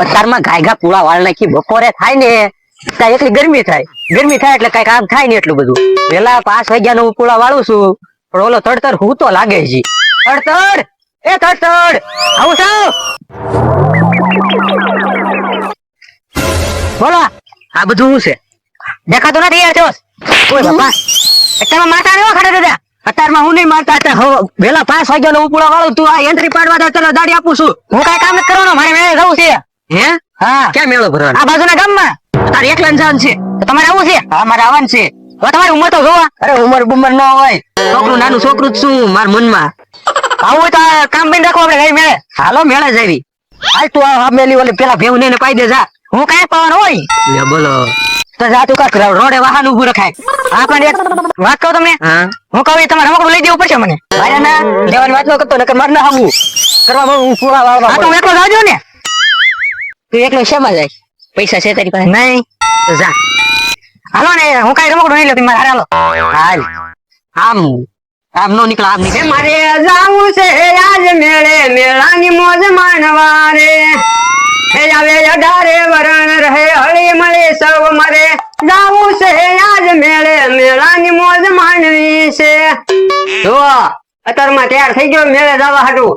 અત્યારમાં ગાયગા પૂળા વાળ નાખી બપોરે થાય ને ત્યાં એટલી ગરમી થાય એટલે કઈ કામ થાય ને એટલું બધું વેલા 5 વાગ્યા નું પૂળા વાળું છું પણ ઓલો તડતર હું તો લાગે છે તડતડ આવું છું બોલો આ બધું શું છે દેખાતો નથી યાર જોશ ઓય બાપા અત્યારમાં માતા ને ખાડે દાદા અત્યારમાં હું નહીં મારતા વેલા 5 વાગ્યા નું પૂળા વાળું તું આ એન્ટ્રી પાડવા તને દાડી આપું છું હું કઈ કામ નથી કરવાનો મારે મેળે જવું છે હે હા ક્યાં મેળો ભરવાનો આ બાજુના ગામમાં તારે એકલા જવાનું છે તો તમારે આવું છે હા મારે આવવાનું છે તો તમારી ઉંમર તો જોવા અરે ઉંમર બુમર ન હોય છોકરું નાનું છોકરું જ છું મારા મનમાં આવું હોય તો કામ બંધ રાખો આપણે કઈ મેળે હાલો મેળે જાવી હાલ તું આ મેલી ઓલી પેલા ભેવ ને પાઈ દે જા હું કઈ પાવાનો હોય બોલો તો જા તું કાક રોડે વાહન ઉભું રખાય હા પણ એક વાત કહો તમે હું કહું તમારે રમકડું લઈ દેવું પડશે મને ભાઈ ના લેવાની વાત ન કરતો નકર માર ના આવું કરવા હું પૂરા વાળવા હા તો એકલો જાજો ને તું એકલો શેમાં જાય પૈસા છે તારી પાસે નહીં તો જા હાલો ને હું કઈ રમકડું નહીં લેતી મારે હાલો હાલ આમ નો નીકળ આમ નીકળ મારે જાવું છે આજ મેળે મેળાની મોજ માણવા રે આવે 18 વરણ રહે હળી મળે સૌ મારે જાવું છે આજ મેળે મેળાની મોજ માણવી છે જો અત્યારમાં તૈયાર થઈ ગયો મેળે જવા હાટું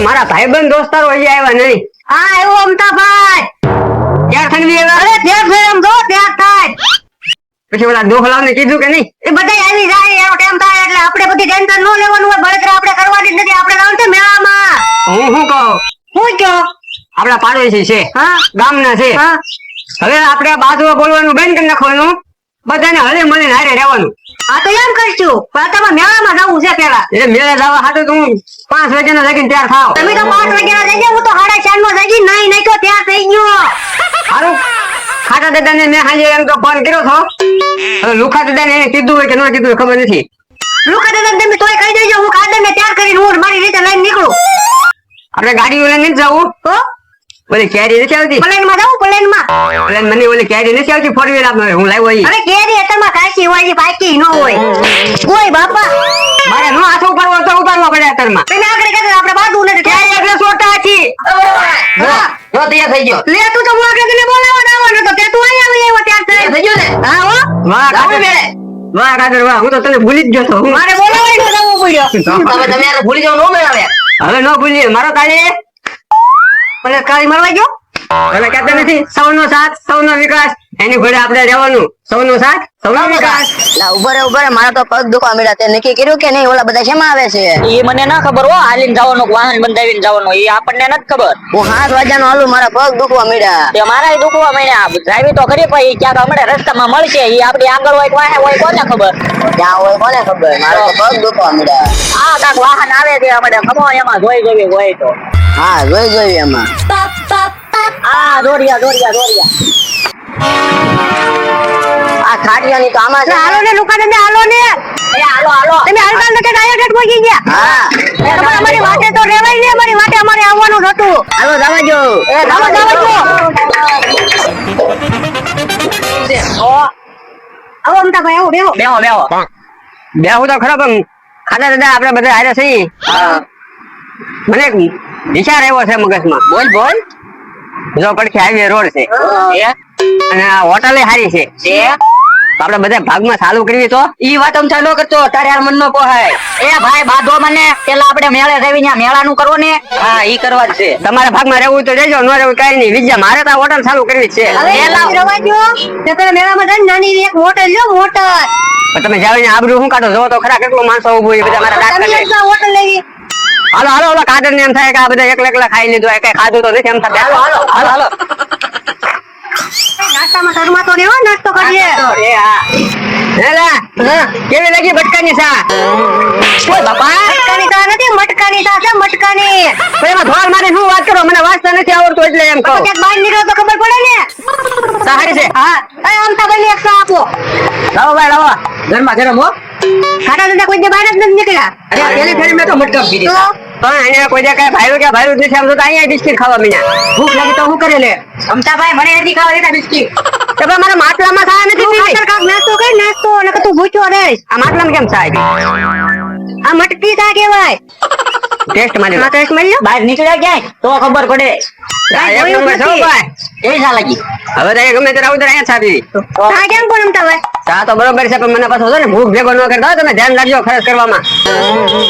મારા ભાઈબંધ દોસ્તારો હજી આવ્યા નહીં હા એવું અમતાભાઈ તૈયાર થઈને અરે તૈયાર થઈ એમ જો તૈયાર થાય પછી ઓલા દોહલાવ ને કીધું કે નહીં એ બધા આવી જાય એનો ટાઈમ થાય એટલે આપણે બધી ટેન્શન ન લેવાનું હોય બળતરા આપણે કરવાની જ નથી આપણે જવાનું છે મેળામાં હું કહું આપડા પાડોશી છે ગામના છે હવે આપણે બાજુમાં બોલવાનું બંધ કરી નાખવાનું બધાને હળી મળીને હારે રહેવાનું આ તો એમ કરશું પણ તમારે મેળામાં જવું છે પેલા એટલે મેળા જવા હાટું તો હું 5 વાગ્યાના જાગીને તૈયાર થાવ તમે તો 5 વાગ્યાના જાગી હું તો 4:30 માં જાગી નહીં તો તૈયાર થઈ ગયો સારું ખાટા દાદા ને મેં હાજે એમ તો ફોન કર્યો છો હવે લુખા દાદા ને એને કીધું હોય કે ન કીધું ખબર નથી લુખા દાદા તમે તોય કહી દેજો હું ખાડા ને તૈયાર કરીને હું મારી રીતે લઈને નીકળું આપણે ગાડી લઈને જ જવું તો ઓલી કેરી નથી આવતી પ્લેન માં જાવ પ્લેન મને ઓલી કેરી નથી આવતી 4 વ્હીલર માં હું લાવ્યો અહીં અરે કેરી અત્યારમાં કાચી હોય પાકી ન હોય કોઈ બાપા મારે નો હાથ ઉપાડવો તો ઉપાડવો પડે અત્યારમાં તમે આગળ કહે આપણે બાજુ નથી કેરી એટલે છોટા છી જો તૈયાર થઈ ગયો લે તું તો આગળ ને બોલાવવા આવવાનો તો તે તું અહીં આવી આવ્યો ત્યાર થઈ ગયો ને હા હો વાહ કાદર વાહ હું તો તને ભૂલી જ ગયો તો મારે બોલાવવા જવું પડ્યો તમે યાર ભૂલી જાવ નો મેળાવે હવે નો ભૂલીએ મારો તાળી મને કાળી મરવા ગયો તમે કહેતા નથી સૌનો સાથ સૌનો વિકાસ એની ઘોડે આપણે રહેવાનું સૌનો સાથ સૌનો વિકાસ લા ઉભરે મારા તો પગ દુખવા મળ્યા તે નક્કી કર્યું કે નહીં ઓલા બધા શેમાં આવે છે એ મને ના ખબર હો હાલીને જવાનું વાહન બંધાવીને જવાનું એ આપણને નથી ખબર હું 7 વાગ્યાનો હાલું મારા પગ દુખવા મળ્યા તે મારા દુખવા મળ્યા ડ્રાઈવિંગ તો કરી પછી ક્યાંક અમારે રસ્તામાં મળશે એ આપડી આગળ હોય વાહે હોય કોને ખબર ક્યાં હોય કોને ખબર મારા તો પગ દુખવા મળ્યા આ કાક વાહન આવે છે અમારે ખમો એમાં જોઈ હોય તો હા જોઈ એમાં આ દોરિયા આ ખાડિયાની તો આમાં છે હાલો ને લુકા દે હાલો ને એ હાલો તમે હાલતા નથી ડાયરેક્ટ પહોંચી ગયા હા તમારે અમારી વાટે તો રહેવાય ને અમારી વાટે અમારે આવવાનું હતું હાલો જવાજો આવો અમતાભાઈ આવો બેહો તો ખરા પણ ખાડા દાદા આપણે બધા હારે છીએ મને એક વિચાર આવ્યો છે મગજમાં બોલ જો પડખે હાઈવે રોડ છે અને આ હોટલ હારી છે આપડે બધા ભાગમાં ચાલુ કરવી તો ઈ વાત અમથા ન કરતો તારે યાર મન નો પોહાય એ ભાઈ બાધો મને પેલા આપણે મેળે જઈને મેળાનું કરવો ને હા ઈ કરવા જ છે તમારે ભાગમાં રહેવું તો રહેજો ન રહેવું કઈ નહીં વિજ્યા મારે તો હોટલ ચાલુ કરવી છે મેળામાં જઈને નાની એક હોટલ લ્યો હોટલ તમે જાવીને આબરૂ શું કાઢો જો તો ખરા કેટલું માણસો ઉભું છે બધા મારા હોટલ લેવી હાલો કાદર ને એમ થાય કે આ બધા એકલા ખાઈ લીધું કઈ ખાધું તો નથી એમ થાય હાલો નાસ્તામાં શરૂઆત તો દેવો નાસ્તો કરીએ કેવી લાગી બટકાની સા ઓય બાપા મટકાની સા નથી મટકાની સા છે મટકાની એમાં ધોળ મારે શું વાત કરો મને વાંચતા નથી આવડતું એટલે એમ કહો ક્યાંક બહાર નીકળો તો ખબર પડે ને સારી છે હા એ આમતા બની એક સા આપો લાવો ભાઈ લાવો ઘરમાં ગરમ હો ખાટા દાદા કોઈ દે બહાર જ નથી નીકળ્યા અરે પેલી ફેરી મેં તો મટકા પીધી પણ અહીંયા કોઈ દે કઈ ભાઈરું નથી આમ તો અહીંયા બિસ્કિટ ખાવા મીના ભૂખ લાગી તો હું કરે લે અમતાભાઈ મને નથી ખાવા દેતા બિસ્કિટ તો મારા માટલામાં ખાવા નથી નાસ્તો કર નાસ્તો નકર તું ભૂખ્યો રહીશ આ માટલામાં કેમ થાય આ મટકી શા કહેવાય? ટેસ્ટ મારી લો. આ ટેસ્ટ મળી લો. બહાર નીકળ્યા ક્યાંય તો ખબર પડે. આ એક જોયું નંબર છો નથી. ભાઈ. કેવી સા લાગી? હવે તો એ ગમે ત્યારે આવું ત્યારે અહીંયા છાપી. આ કેમ કોણ રમતા હોય? ચા તો બરોબર છે પણ મને પાછો છે ને ભૂખ ભેગો ન કરતા હોય તમે ધ્યાન રાખજો ખર્ચ કરવામાં.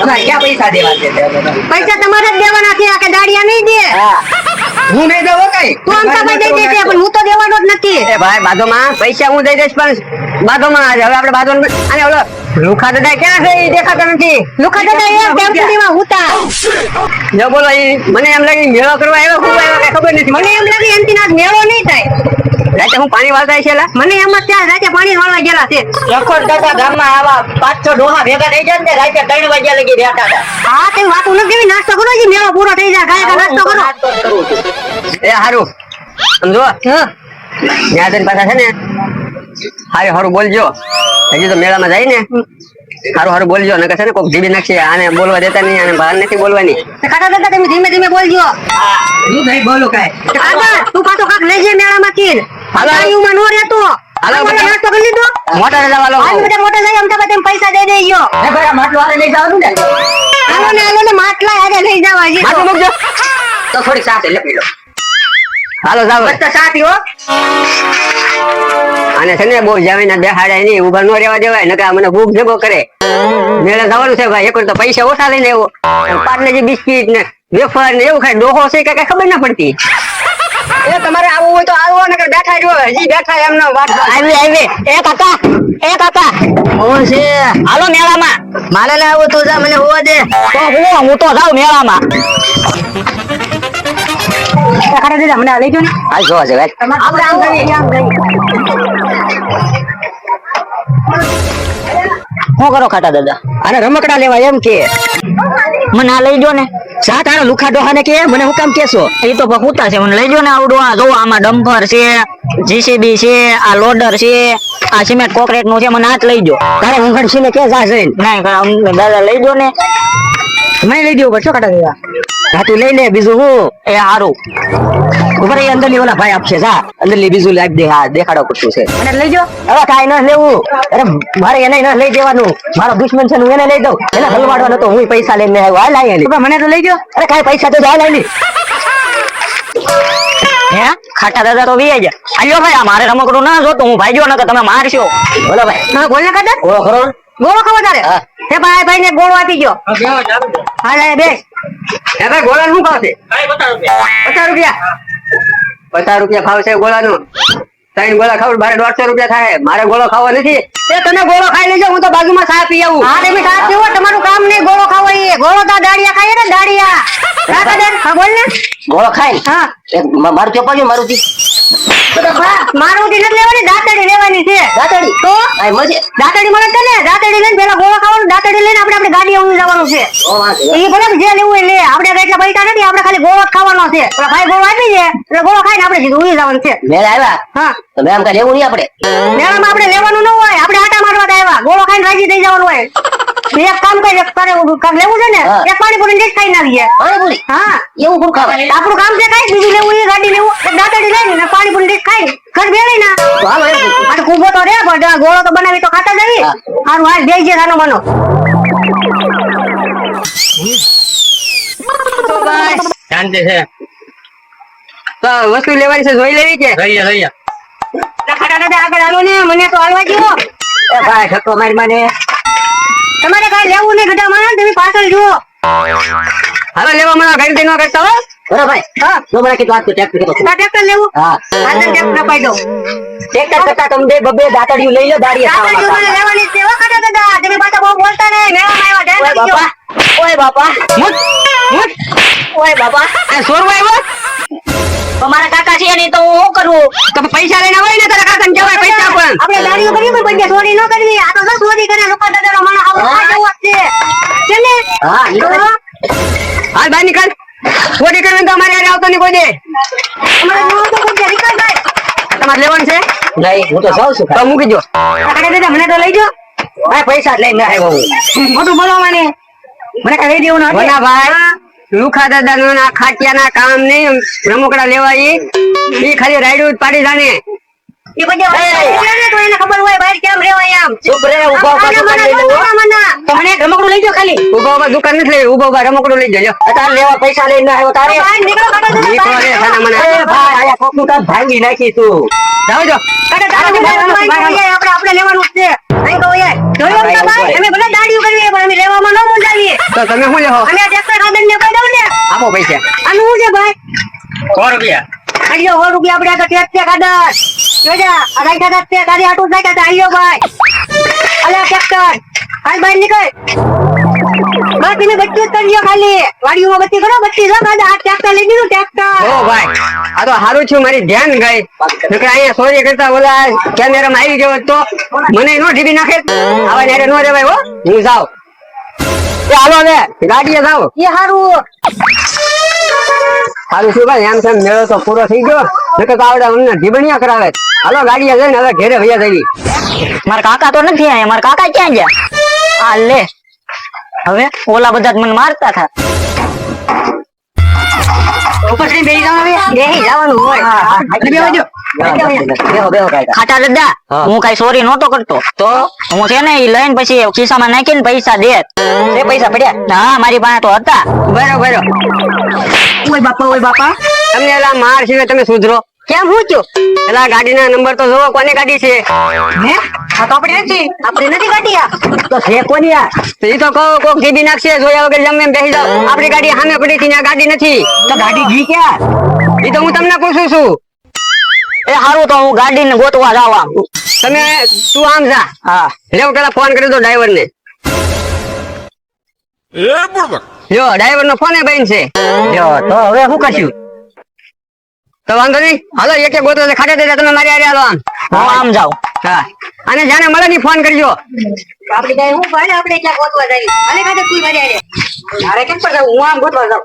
તમારે ક્યાં પૈસા દેવા છે? પૈસા તમારે જ દેવાના છે, આ કે દાડિયા નહીં દે. હું નહીં દઉં કઈ. તું આમતા ભાઈ દઈ દેશે પણ હું તો દેવાનો જ નથી. એ ભાઈ બાજુમાં પૈસા હું દઈ દઈશ પણ બાજુમાં આજે હવે આપણે બાજુ અને ઓલો લુખા દાદા ક્યાં છે એ દેખાતો નથી. લુખા દાદા એક ટેમ્પોડીમાં હુતા. જો બોલો ઈ મને એમ લાગે મેળો કરવા આવ્યો ખૂબ આવ્યો કઈ ખબર નથી મને એમ લાગે એમથી ના મેળો નહીં થાય. રાતે હું પાણી વાળતા છે એલા. મને એમ જ ત્યાં રાતે પાણી વાળવા ગયેલા છે. લખોટ દાદા ગામમાં આવા 5-6 ડોહા ભેગા થઈ જાય ને રાતે 3 વાગ્યા લગી રહેતા હતા. હા તે વાત ન કેવી નાસ્તો કરો જી મેળો પૂરો થઈ જાય કાંઈ કાંઈ નાસ્તો કરો. નાસ્તો જ કરું છું. એ હારું સમજો ત્યાં જઈને પાછા છે ને હારું હારું બોલજો. હજી તો મેળામાં જાય ને હારું હારું બોલજો નકર છે ને કોક જીબી નાખશે આને બોલવા દેતા નહીં આને બહાર નથી બોલવાની. કાકા દાદા તમે ધીમે ધીમે બોલજો. હું નહીં બોલું કાંઈ. કાકા તું પાછો કાક લઈ જાય મેળામાંથી. હાલો. ગાડીમાં નો રહેતો. હાલો, તમારે બધા. નાસ્તો કરી લીધો. મોટા દાદા વાળો હાલ બધા મોટા જાય અમથા બધા પૈસા દઈ દેજો. એ ભાઈ આ માટલું હારે લઈ જવાનું ને. હાલો ને માટલા હારે લઈ જવા હજી માથું તો. મૂકજો. તો થોડી સાથે લપી લો. હાલો જાવ તો ચા પીવો. અને છે ને બહુ જામીને બેહાડાય નહીં ઉભા નો રહેવા દેવાય નકર આ મને ભૂખ ભેગો કરે. મેળે જવાનું છે ભાઈ એક વાર તો પૈસા ઓછા લઈને આવ્યો પાર્લેજી બિસ્કીટ ને વેફર ને એવું ખાય ડોહો છે કે કઈ ખબર ના પડતી. એ તમારે આવવું હોય તો આવો નકર બેઠા રહ્યો હજી બેઠા એમનો વાત આવી એ કાકા હું છે હાલો મેળામાં. મારે ના આવું તું જા મને હોવા દે. તો હું તો જાઉં મેળામાં. કાકા દાદા મને લઈ જાઓ ને. હાલ જોવા છે ભાઈ. આપણે આમ કરીએ આમ કરીએ. શું કરો ખાટા દાદા? અને રમકડા લેવા એમ કે મને આ લઈ જો ને. સા તારા લુખા ડોહા ને કે મને હું કામ કેસો. એ તો ભૂતા છે મને લઈ જો ને આવડું આ જો આમાં ડમ્પર છે જીસીબી છે આ લોડર છે આ સિમેન્ટ કોન્ક્રીટ નું છે મને આ જ લઈ જો. તારે ઊંઘણ ને કે જા જઈને નહીં દાદા લઈ જો ને. મને લઈ દેવું પડશે કાકા દાદા. હા તું લઈ લે બીજું હું એ હારું ઉપર એ અંદર ની ઓલા ભાઈ આપશે જા અંદર ની બીજું લાગ દે હા દેખાડો પડતું છે. મને લઈ જાઓ. હવે કાઈ ન લેવું અરે મારે એને ન લઈ દેવાનું મારો દુશ્મન છે હું એને લઈ દઉં એને હલવાડવાનો તો હું પૈસા લઈને આવ્યો હાલ આય એની. મને તો લઈ જાઓ. અરે કાઈ પૈસા તો હાલ આય હે ખાટા દાદા તો વી ગયા. આલ્યો ભાઈ આ મારે રમકડું ના જોતું હું ભાઈ જો નકર તમે મારશો. બોલો ભાઈ હા બોલ ને કાકા. ઓળો ખરો ગોળો ખાવો તારે. હા. હે ભાઈ ને ગોળો આપી ગયો. હા લે બે. હે ભાઈ ગોળા નું ભાવ છે 50 રૂપિયા 50 રૂપિયા ભાવ છે ગોળાનો. 3 ગોળા ખાવ બારે 150 રૂપિયા થાય મારે ગોળો ખાવો નથી. એ તમે ગોળો ખાઈ લેજો હું તો બાજુમાં ચા પી આવું. હા તમે સાથ પીવો તમારું કામ નહીં ગોળો ખાવો એ ગોળો તો દાડિયા ખાઈએ ને દાડિયા. કાકા દાદા હા બોલ ને. ગોળો ખાઈ હા મારું ચોપાજો મારું થી મારુતિ નથી લેવાની દાંતડી લેવાની છે. દાતડી તો આ મજે દાંતડી મળે છે ને દાંતડી લઈને પેલા ગોળો ખાવાનું દાંતડી લઈને આપણે ગાડી ઊંઘી જવાનું છે. ઓ વાંધો એ ભલે જે લેવું એ લે આપણે કઈ એટલા પૈસા નથી આપણે ખાલી ગોળો જ ખાવાનો છે. પેલા ભાઈ ગોળો આપી છે એટલે ગોળો ખાઈને આપણે સીધું ઊંઘી જવાનું છે. મેળ આવ્યા હા તો મેં આમ કઈ લેવું નહીં આપણે. મેળામાં આપણે લેવાનું ન હોય આપણે આટા મારવા જ આવ્યા ગોળો ખાઈને રાજી થઈ જવાનું હોય. એક કામ કરી એક કરે કામ લેવું છે ને હા. એક પાણીપુરી ડીશ ખાઈને આવીએ. પાણીપુરી હા એવું કોણ ખાવાય? આપણું કામ છે કઈ બીજું લેવું એ ગાડી લેવું એક દાંતડી લઈને ને પાણીપુરી ડીશ ખાઈ ઘર બેળી ના તો હાલો એમ કરું. આ તો કૂબો તો રે પણ આ ગોળો તો બનાવી તો ખાતા જવી. હા. હારું હાલ જઈ છે નાનો મનો. શાંતિ છે તો વસ્તુ લેવાની છે જોઈ લેવી કે ખાટા દાદા આગળ હાલો ને મને તો હાલવા જેવો. એ ભાઈ ધક્કો મારી મને તમારે કઈ લેવું નહીં ગધા માણસ તમે પાછળ જુઓ. હાલો લેવા મને ઘડી દે ન કરતા હો. બરાબર ભાઈ હા જો મને કીધું આજ તો ટ્રેક્ટર કીધું. આ ટ્રેક્ટર લેવું હા આ ટ્રેક્ટર અપાઈ દો. ટ્રેક્ટર કરતા તમે બે બબે દાતડિયું લઈ લો દાડીએ દાંતડી મને લેવાની છે હો ખાટા દાદા તમે પાછા બહુ બોલતા નહીં મેળામાં આવ્યા ધ્યાન રાખજો. ઓય બાપા મુટ મુટ ઓય બાપા આ સોરવા આવ્યો તો મારા કાકા છે નહીં તો હું શું કરું? તો પૈસા લઈને હોય ને તારા કાકાને કહેવાય પૈસા પણ આપણે દાડીઓ કરીએ પણ પૈસા ચોરી ન કરવી આ તો શું ચોરી કરે લોકો દાદાનો માણસ આવો આ જેવો જ છે ને હા ઈ તો તો હાલ બહાર નીકળ ચોરી કરવી તો અમારે હારે આવતો નહીં કોઈ દે. અમારે જોવો તો કોઈ રીકલ ભાઈ તમારે લેવાનું છે નહીં હું તો જાઉં છું તો મૂકી દો કાકા દાદા મને તો લઈ જો ભાઈ પૈસા જ લઈને આવ્યો હું. મોટું બોલો મને કઈ લઈ દેવું નથી ભલા ભાઈ લુખા દાદા નું ખાટિયા ના કામ નહીં રમકડા લેવા ઈ ખાલી રાયડું જ પાડી જાને એ પછી તો એને ખબર હોય બહાર કેમ રહેવાય આમ ચૂપ રે, ઉભા ઉભા દુકાન લઈ જજો. તમને રમકડું લઈ જાઓ ખાલી ઉભા ઉભા દુકાન નથી લેવી, ઉભા ઉભા રમકડું લઈ જજો. તારે લેવા પૈસા લઈને આવ્યો તારે બહાર નીકળો કાઢો તમે નીકળો રે, સાના મને. એ ભાઈ આયા કોકનું કામ ભાંગી નાખી તું જાઓ જો. આપણે લેવાનું જ છે અહીં કહો યાર જોયું ને ભાઈ અમે ભલે દાડીઓ કરીએ પણ અમે લેવામાં ન મૂંઝાવીએ તો તમે શું લેવો? અમે આ ટ્રેક્ટર ખાદર ને કહી દઉં ને આપો પૈસા. આનું શું છે ભાઈ 100 રૂપિયા. આલ્યો 100 રૂપિયા આપણે આ ટ્રેક્ટર ખાદર જોજા આ રાઈ ખાદર તે ગાડી આટું નાખ્યા તા આલ્યો ભાઈ અલે ટ્રેક્ટર હાલ બહાર નીકળ બસ તમે બચ્ચું જ કરજો ખાલી વાડીઓમાં બત્તી કરો બત્તી જો કાદા આ ટ્રેક્ટર લઈ દીધું ટ્રેક્ટર ઓ ભાઈ, આ તો સારું થયું મારી ધ્યાન ગઈ. નકર અહીંયા ચોરી કરતા ઓલા કેમેરામાં આવી ગયો હોત તો મને નો ઢીબી નાખે. આવા નેરે નો રેવાય હો. હું જાઉં. એ હાલો હવે ગાડીએ જાઓ. એ હારું સારું શું ભાઈ, એમ તેમ મેળો તો પૂરો થઈ ગયો. નકર તો આવડે અમને ઢીબણિયા કરાવે. હાલો ગાડીએ જઈને હવે ઘેરે વૈયા જવી. મારા કાકા તો નથી આયા મારા કાકા ક્યાં ગયા આ લે હવે ઓલા બધા જ મને મારતા હતા ઉપર થી બેસી જાવ હવે બેસી જવાનું હોય બેહો જો બેહો બેહો કાકા. ખાટા દાદા હા. હું કઈ ચોરી નહોતો કરતો તો હું છે ને ઈ લઈને પછી ખિસ્સામાં નાખીને પૈસા દે એ પૈસા પડ્યા. હા મારી પાસે તો હતા બરોબર. ઓય બાપા તમને એલા માર છે તમે સુધરો. કેમ હું થયું એલા ગાડીના નંબર તો જોવો કોની ગાડી છે. હે આ તો આપણે નથી ગાડી આ તો છે કોની આ? તો ઈ તો કોક જીબી નાખશે, જોયા વગર જમે એમ બેસી જાવ. આપણી ગાડી સામે પડી હતી ને આ ગાડી નથી. તો ગાડી ઘી ક્યાં ઈ તો હું તમને પૂછું છું. એ હારું તો હું ગાડીને ગોતવા જાવ આમ તમે તું આમ જા. હા લેવ પેલા ફોન કરી દો ડ્રાઈવર ને. જો ડ્રાઈવર નો ફોન બંધ છે. જો તો હવે શું કરશું તો વાંધો નહીં, હાલો એક એક બોતલ ખાટે દેતા તમે મારી હારે હાલો આમ. હું આમ જાઉં હા, અને જાને મળે ની ફોન કરજો. આપણી ગાય હું ભાડે આપણે ક્યાં ગોતવા જઈએ અને કાજે તું મારી આરે મારે કેમ પર જાવ? હું આમ ગોતવા જાઉં.